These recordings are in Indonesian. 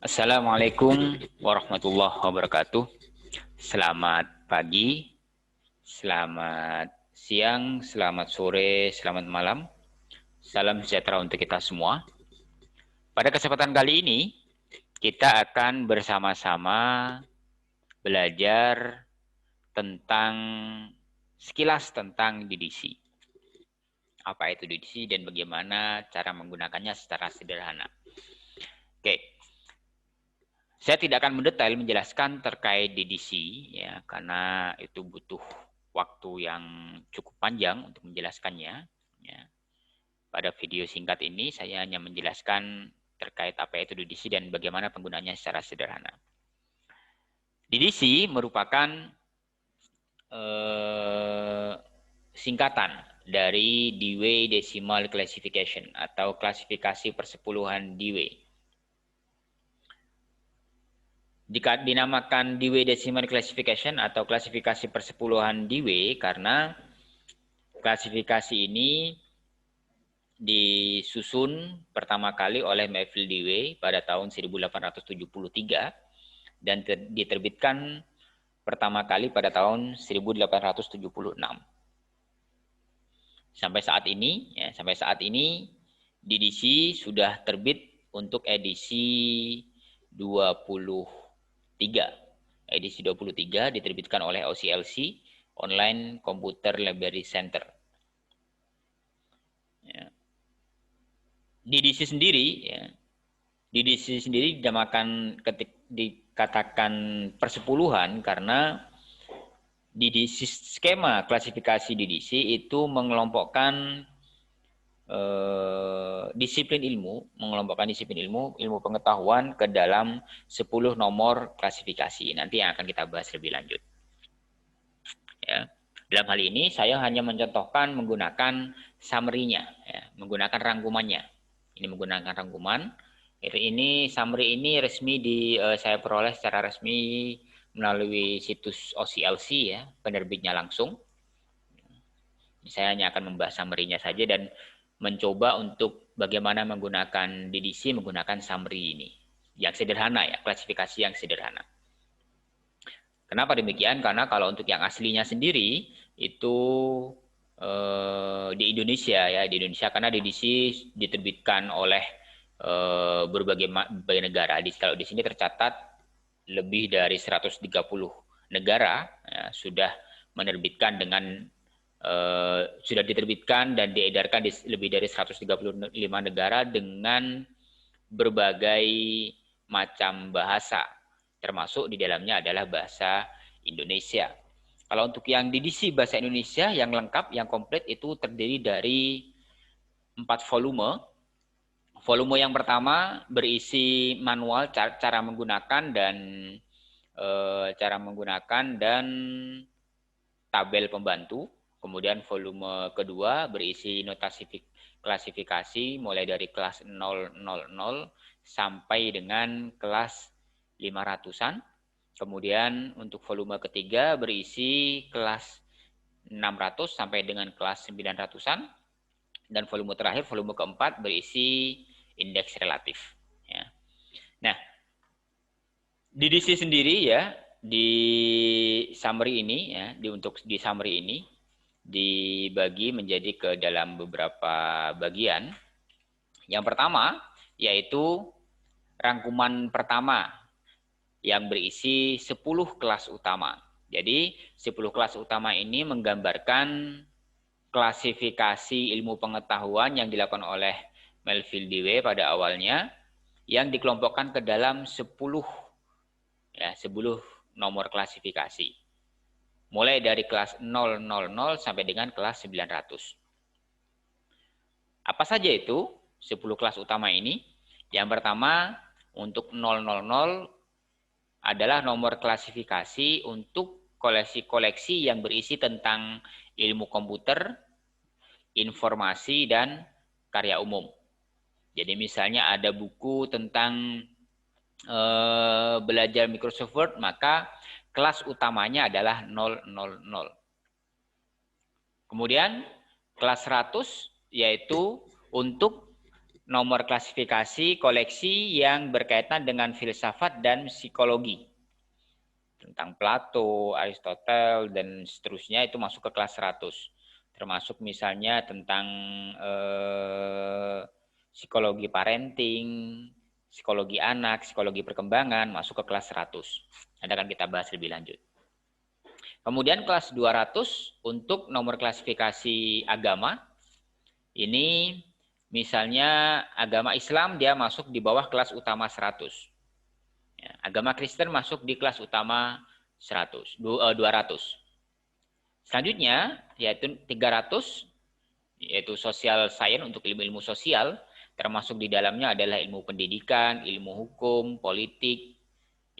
Assalamualaikum warahmatullahi wabarakatuh. Selamat pagi, selamat siang, selamat sore, selamat malam. Salam sejahtera untuk kita semua. Pada kesempatan kali ini, kita akan bersama-sama belajar tentang sekilas tentang DDC. Apa itu DDC dan bagaimana cara menggunakannya secara sederhana. Oke. Saya tidak akan mendetail menjelaskan terkait DDC ya, karena itu butuh waktu yang cukup panjang untuk menjelaskannya. Ya. Pada video singkat ini saya hanya menjelaskan terkait apa itu DDC dan bagaimana penggunaannya secara sederhana. DDC merupakan singkatan dari Dewey Decimal Classification atau klasifikasi persepuluhan Dewey. Jika dinamakan Dewey Decimal Classification atau klasifikasi persepuluhan Dewey karena klasifikasi ini disusun pertama kali oleh Melville Dewey pada tahun 1873 dan diterbitkan pertama kali pada tahun 1876. Sampai saat ini DDC sudah terbit untuk edisi 23. Edisi 23 diterbitkan oleh OCLC, Online Computer Library Center. Ya. DDC sendiri dikatakan persepuluhan karena DDC, skema klasifikasi DDC itu mengelompokkan disiplin ilmu pengetahuan ke dalam 10 nomor klasifikasi. Nanti yang akan kita bahas lebih lanjut. Ya. Dalam hal ini saya hanya mencontohkan menggunakan summary-nya, ya, menggunakan rangkumannya. Ini menggunakan rangkuman. Ini summary ini saya peroleh secara resmi melalui situs OCLC ya, penerbitnya langsung. Saya hanya akan membahas summary-nya saja dan mencoba untuk bagaimana menggunakan DDC menggunakan summary ini. Yang sederhana ya, klasifikasi yang sederhana. Kenapa demikian? Karena kalau untuk yang aslinya sendiri itu di Indonesia karena DDC diterbitkan oleh berbagai negara. Kalau di sini tercatat lebih dari 130 negara ya, sudah menerbitkan dengan sudah diterbitkan dan diedarkan di lebih dari 135 negara dengan berbagai macam bahasa, termasuk di dalamnya adalah bahasa Indonesia. Kalau untuk yang DDC bahasa Indonesia yang lengkap, yang komplit itu terdiri dari 4 volume. Volume yang pertama berisi manual cara menggunakan dan tabel pembantu. Kemudian volume kedua berisi notasi klasifikasi mulai dari kelas 000 sampai dengan kelas 500-an. Kemudian untuk volume ketiga berisi kelas 600 sampai dengan kelas 900-an. Dan volume terakhir, volume keempat berisi indeks relatif. Ya. Nah, DDC sendiri ya di summary ini dibagi menjadi ke dalam beberapa bagian. Yang pertama yaitu rangkuman pertama yang berisi 10 kelas utama. Jadi 10 kelas utama ini menggambarkan klasifikasi ilmu pengetahuan yang dilakukan oleh Melville Dewey pada awalnya yang dikelompokkan ke dalam 10 nomor klasifikasi. Mulai dari kelas 000 sampai dengan kelas 900. Apa saja itu 10 kelas utama ini? Yang pertama, untuk 000 adalah nomor klasifikasi untuk koleksi-koleksi yang berisi tentang ilmu komputer, informasi, dan karya umum. Jadi misalnya ada buku tentang belajar Microsoft Word, maka kelas utamanya adalah 000. Kemudian kelas 100 yaitu untuk nomor klasifikasi koleksi yang berkaitan dengan filsafat dan psikologi. Tentang Plato, Aristoteles, dan seterusnya itu masuk ke kelas 100. Termasuk misalnya tentang psikologi parenting, psikologi anak, psikologi perkembangan, masuk ke kelas 100. Nanti akan kita bahas lebih lanjut. Kemudian kelas 200 untuk nomor klasifikasi agama. Ini misalnya agama Islam dia masuk di bawah kelas utama 100. Ya, agama Kristen masuk di kelas utama 200. Selanjutnya yaitu 300 yaitu social science untuk ilmu-ilmu sosial, termasuk di dalamnya adalah ilmu pendidikan, ilmu hukum, politik,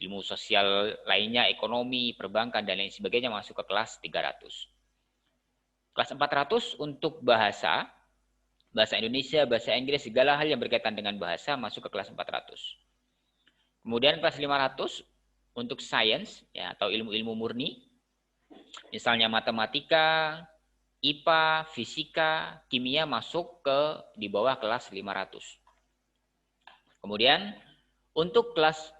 ilmu sosial lainnya, ekonomi, perbankan, dan lain sebagainya masuk ke kelas 300. Kelas 400 untuk bahasa Indonesia, bahasa Inggris, segala hal yang berkaitan dengan bahasa masuk ke kelas 400. Kemudian kelas 500 untuk sains ya, atau ilmu-ilmu murni, misalnya matematika, IPA, fisika, kimia masuk di bawah kelas 500. Kemudian untuk kelas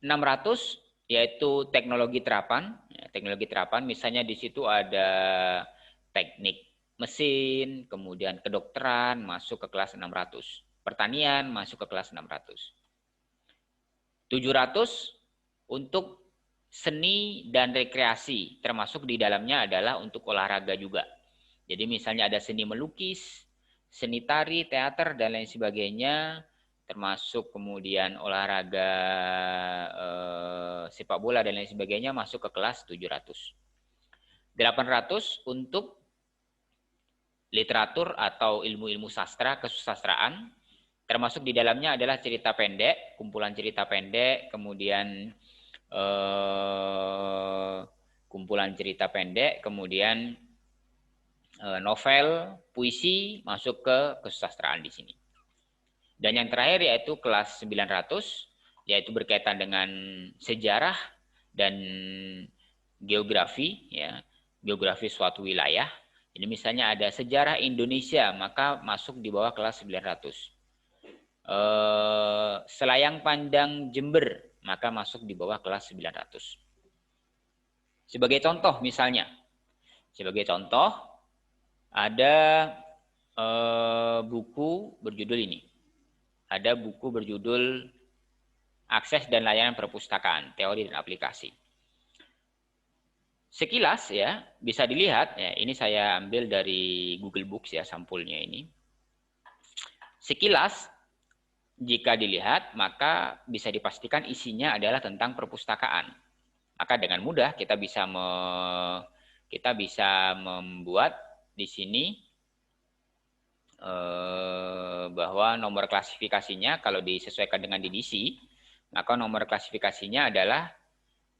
600 yaitu teknologi terapan. Ya, teknologi terapan misalnya di situ ada teknik mesin, kemudian kedokteran masuk ke kelas 600. Pertanian masuk ke kelas 600. 700 untuk seni dan rekreasi, termasuk di dalamnya adalah untuk olahraga juga. Jadi misalnya ada seni melukis, seni tari, teater, dan lain sebagainya, termasuk kemudian olahraga sepak bola dan lain sebagainya masuk ke kelas 700. 800 untuk literatur atau ilmu-ilmu sastra, kesusastraan, termasuk di dalamnya adalah cerita pendek, kumpulan cerita pendek, kemudian kumpulan cerita pendek, kemudian novel, puisi masuk ke kesusastraan di sini. Dan yang terakhir yaitu kelas 900, yaitu berkaitan dengan sejarah dan geografi, ya, geografi suatu wilayah. Ini misalnya ada sejarah Indonesia, maka masuk di bawah kelas 900. Selayang pandang Jember, maka masuk di bawah kelas 900. Sebagai contoh misalnya, ada buku berjudul ini. Ada buku berjudul Akses dan Layanan Perpustakaan, Teori dan Aplikasi. Sekilas ya, bisa dilihat, ya, ini saya ambil dari Google Books ya, sampulnya ini. Sekilas, jika dilihat, maka bisa dipastikan isinya adalah tentang perpustakaan. Maka dengan mudah kita bisa membuat di sini bahwa nomor klasifikasinya kalau disesuaikan dengan DDC, maka nomor klasifikasinya adalah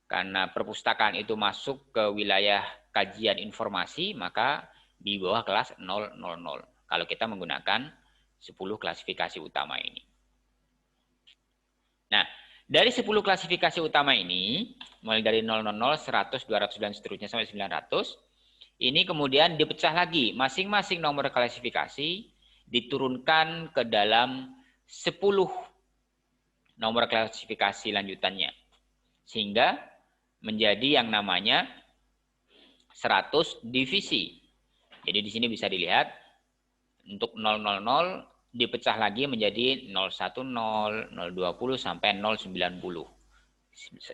karena perpustakaan itu masuk ke wilayah kajian informasi, maka di bawah kelas 000 kalau kita menggunakan 10 klasifikasi utama ini. Nah, dari 10 klasifikasi utama ini, mulai dari 000, 100, 200, dan seterusnya sampai 900, ini kemudian dipecah lagi. Masing-masing nomor klasifikasi diturunkan ke dalam 10 nomor klasifikasi lanjutannya. Sehingga menjadi yang namanya 100 divisi. Jadi di sini bisa dilihat untuk 000 dipecah lagi menjadi 010, 020 sampai 090.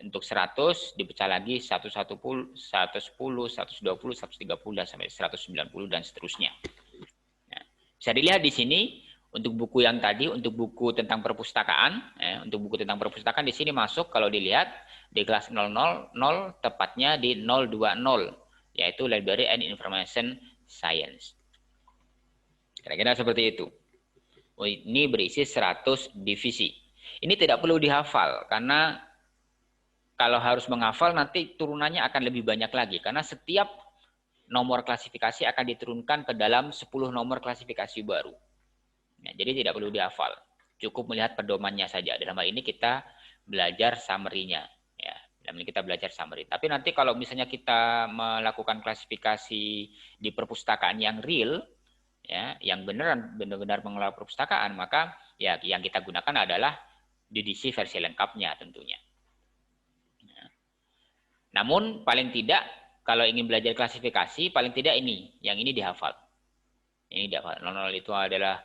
Untuk 100 dipecah lagi 110, 120, 130 dan sampai 190 dan seterusnya. Nah, bisa dilihat di sini untuk buku yang tadi, untuk buku tentang perpustakaan, untuk buku tentang perpustakaan di sini masuk kalau dilihat di kelas 000, tepatnya di 020, yaitu Library and Information Science. Kira-kira seperti itu. Ini berisi 100 divisi. Ini tidak perlu dihafal karena kalau harus menghafal nanti turunannya akan lebih banyak lagi karena setiap nomor klasifikasi akan diturunkan ke dalam 10 nomor klasifikasi baru. Nah, jadi tidak perlu dihafal. Cukup melihat pedomannya saja. Dalam hal ini kita belajar summary-nya. Ya, dalam ini kita belajar summary. Tapi nanti kalau misalnya kita melakukan klasifikasi di perpustakaan yang real, ya, yang benar-benar mengelola perpustakaan, maka ya yang kita gunakan adalah DDC versi lengkapnya tentunya. Namun paling tidak kalau ingin belajar klasifikasi, paling tidak yang ini dihafal. Ini dihafal. 00 itu adalah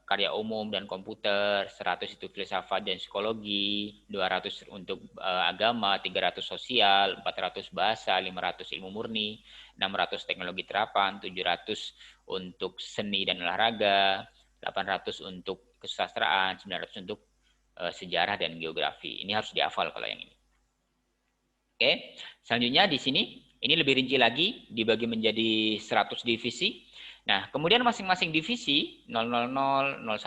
karya umum dan komputer, 100 itu filsafat dan psikologi, 200 untuk agama, 300 sosial, 400 bahasa, 500 ilmu murni, 600 teknologi terapan, 700 untuk seni dan olahraga, 800 untuk kesusastraan, 900 untuk sejarah dan geografi. Ini harus dihafal kalau yang ini. Oke, selanjutnya di sini ini lebih rinci lagi, dibagi menjadi 100 divisi. Nah, kemudian masing-masing divisi 000, 010,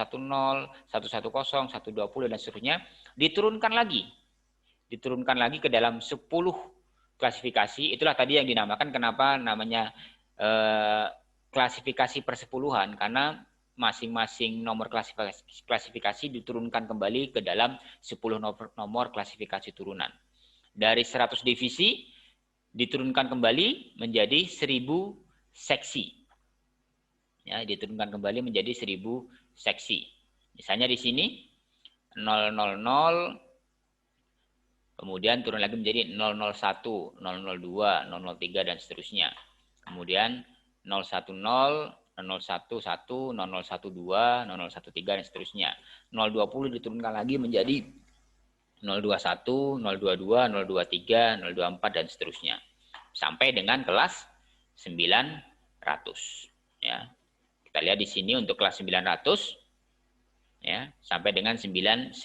110, 120 dan seterusnya diturunkan lagi. Diturunkan lagi ke dalam 10 klasifikasi. Itulah tadi yang dinamakan kenapa namanya klasifikasi persepuluhan, karena masing-masing nomor klasifikasi diturunkan kembali ke dalam 10 nomor klasifikasi turunan. Dari 100 divisi diturunkan kembali menjadi 1000 seksi. Ya, diturunkan kembali menjadi 1000 seksi. Misalnya di sini 000, kemudian turun lagi menjadi 001, 002, 003 dan seterusnya. Kemudian 010, 011, 0012, 0013 dan seterusnya. 020 diturunkan lagi menjadi 021, 022, 023, 024 dan seterusnya. Sampai dengan kelas 900 ya. Kita lihat di sini untuk kelas 900 ya, sampai dengan 999.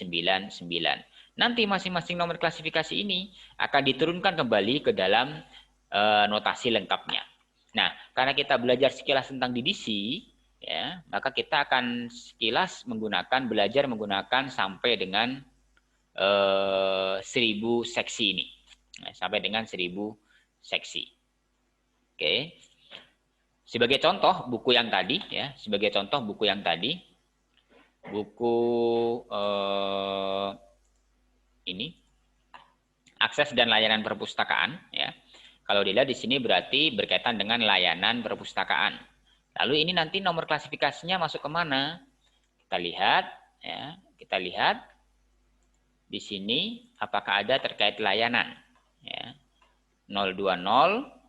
Nanti masing-masing nomor klasifikasi ini akan diturunkan kembali ke dalam notasi lengkapnya. Nah, karena kita belajar sekilas tentang DDC ya, maka kita akan sekilas belajar menggunakan sampai dengan 1000 seksi ini. Nah, sampai dengan 1000 seksi. Oke. Sebagai contoh buku yang tadi ya, buku ini akses dan layanan perpustakaan ya. Kalau dilihat di sini berarti berkaitan dengan layanan perpustakaan. Lalu ini nanti nomor klasifikasinya masuk kemana? Kita lihat ya, di sini apakah ada terkait layanan ya. 020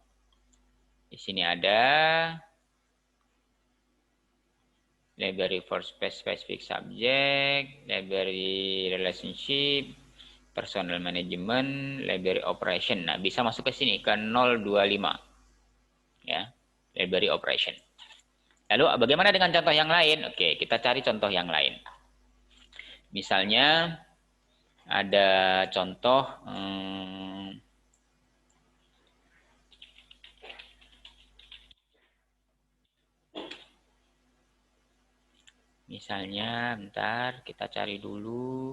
di sini ada library for specific subject, library relationship, personal management, library operation. Nah, bisa masuk ke sini ke 025. Ya, library operation. Lalu bagaimana dengan contoh yang lain? Oke, kita cari contoh yang lain. Misalnya ada contoh misalnya, bentar, kita cari dulu.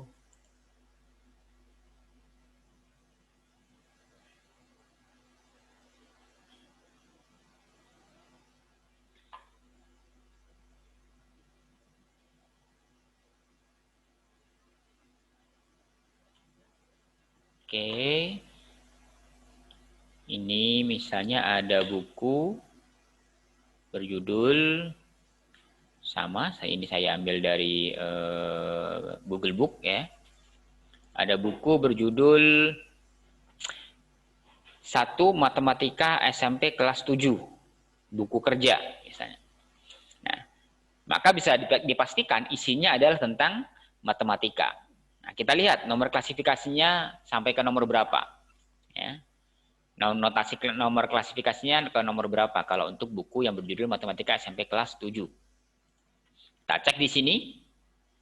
Oke. Ini misalnya ada buku berjudul sama, ini saya ambil dari Google Book ya. Ada buku berjudul 1 Matematika SMP kelas 7, buku kerja misalnya. Nah, maka bisa dipastikan isinya adalah tentang matematika. Nah, kita lihat nomor klasifikasinya sampai ke nomor berapa. Ya. Notasi nomor klasifikasinya ke nomor berapa kalau untuk buku yang berjudul Matematika SMP kelas 7. Kita cek di sini,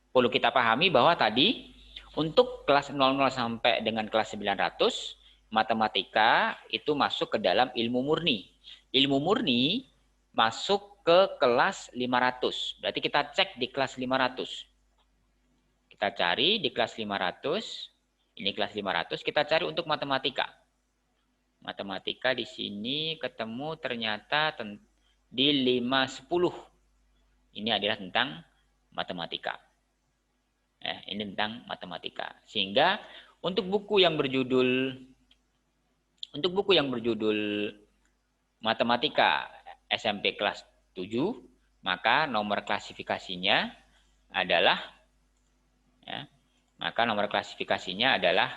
perlu kita pahami bahwa tadi untuk kelas 00 sampai dengan kelas 900, matematika itu masuk ke dalam ilmu murni. Ilmu murni masuk ke kelas 500. Berarti kita cek di kelas 500. Kita cari di kelas 500, ini kelas 500, kita cari untuk matematika. Matematika di sini ketemu ternyata di 510. Ini adalah tentang matematika. Ini tentang matematika. Sehingga untuk buku yang berjudul Matematika SMP kelas 7, maka nomor klasifikasinya adalah, ya, maka nomor klasifikasinya adalah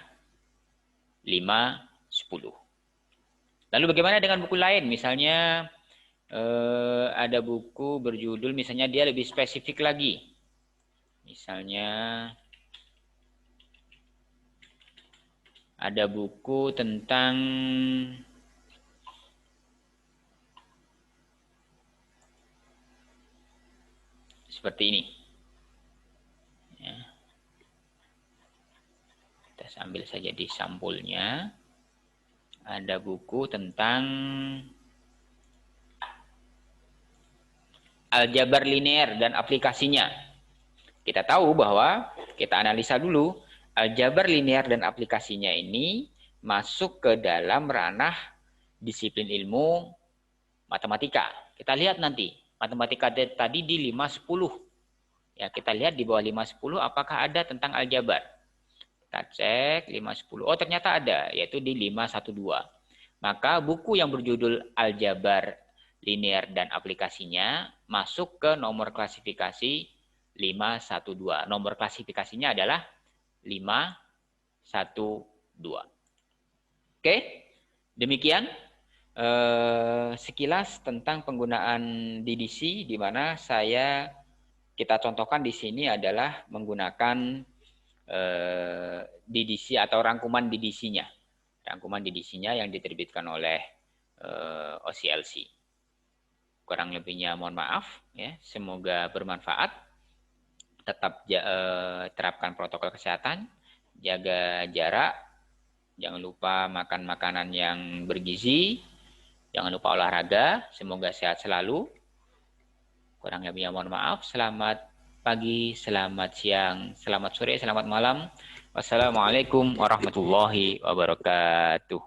5, 10. Lalu bagaimana dengan buku lain? Misalnya ada buku berjudul, misalnya dia lebih spesifik lagi. Misalnya ada buku tentang seperti ini. Ya. Kita ambil saja di sampulnya. Ada buku tentang aljabar linear dan aplikasinya. Kita tahu bahwa, kita analisa dulu, aljabar linear dan aplikasinya ini masuk ke dalam ranah disiplin ilmu matematika. Kita lihat nanti, matematika tadi di 5-10. Ya, kita lihat di bawah 5-10 apakah ada tentang aljabar. Kita cek 5-10. Oh, ternyata ada, yaitu di 512. Maka buku yang berjudul Aljabar Linear dan Aplikasinya masuk ke nomor klasifikasi 512. Nomor klasifikasinya adalah 512. Oke, demikian sekilas tentang penggunaan DDC, di mana kita contohkan di sini adalah menggunakan DDC atau rangkuman DDC-nya. Rangkuman DDC-nya yang diterbitkan oleh OCLC. Kurang lebihnya mohon maaf, ya. Semoga bermanfaat. Tetap terapkan protokol kesehatan, jaga jarak, jangan lupa makan makanan yang bergizi, jangan lupa olahraga. Semoga sehat selalu. Kurang lebihnya mohon maaf. Selamat pagi, selamat siang, selamat sore, selamat malam. Wassalamualaikum warahmatullahi wabarakatuh.